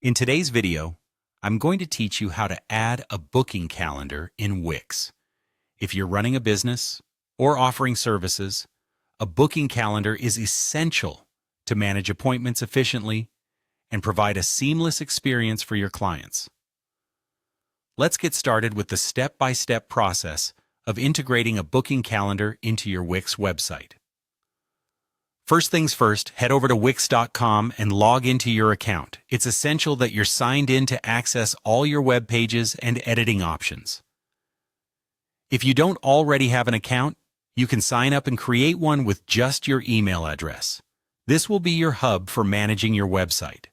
In today's video, I'm going to teach you how to add a booking calendar in Wix. If you're running a business or offering services, a booking calendar is essential to manage appointments efficiently and provide a seamless experience for your clients. Let's get started with the step-by-step process of integrating a booking calendar into your Wix website. First things first, head over to Wix.com and log into your account. It's essential that you're signed in to access all your web pages and editing options. If you don't already have an account, you can sign up and create one with just your email address. This will be your hub for managing your website.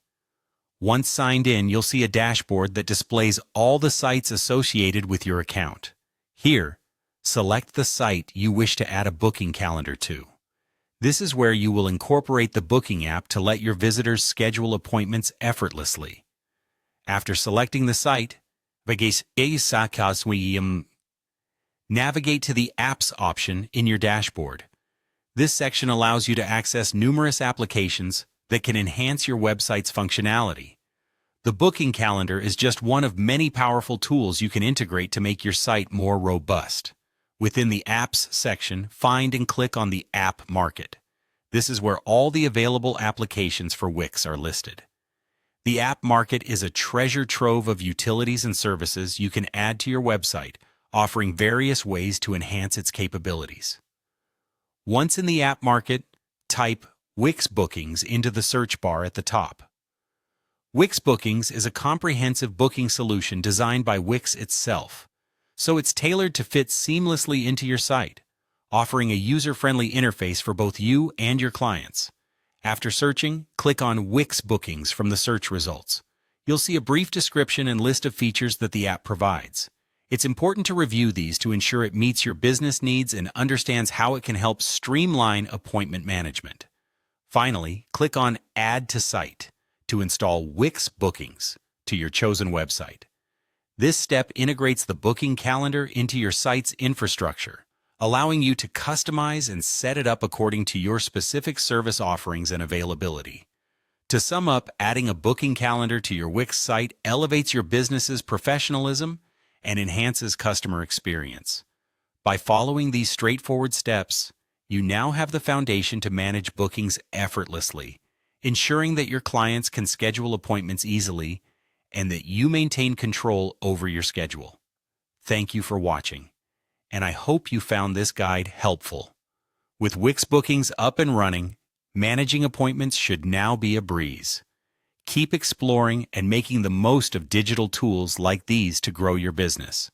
Once signed in, you'll see a dashboard that displays all the sites associated with your account. Here, select the site you wish to add a booking calendar to. This is where you will incorporate the booking app to let your visitors schedule appointments effortlessly. After selecting the site, navigate to the Apps option in your dashboard. This section allows you to access numerous applications that can enhance your website's functionality. The booking calendar is just one of many powerful tools you can integrate to make your site more robust. Within the Apps section, find and click on the App Market. This is where all the available applications for Wix are listed. The App Market is a treasure trove of utilities and services you can add to your website, offering various ways to enhance its capabilities. Once in the App Market, type Wix Bookings into the search bar at the top. Wix Bookings is a comprehensive booking solution designed by Wix itself, so it's tailored to fit seamlessly into your site, offering a user-friendly interface for both you and your clients. After searching, click on Wix Bookings from the search results. You'll see a brief description and list of features that the app provides. It's important to review these to ensure it meets your business needs and understands how it can help streamline appointment management. Finally, click on Add to Site to install Wix Bookings to your chosen website. This step integrates the booking calendar into your site's infrastructure, allowing you to customize and set it up according to your specific service offerings and availability. To sum up, adding a booking calendar to your Wix site elevates your business's professionalism and enhances customer experience. By following these straightforward steps, you now have the foundation to manage bookings effortlessly, ensuring that your clients can schedule appointments easily and that you maintain control over your schedule. Thank you for watching, and I hope you found this guide helpful. With Wix Bookings up and running, managing appointments should now be a breeze. Keep exploring and making the most of digital tools like these to grow your business.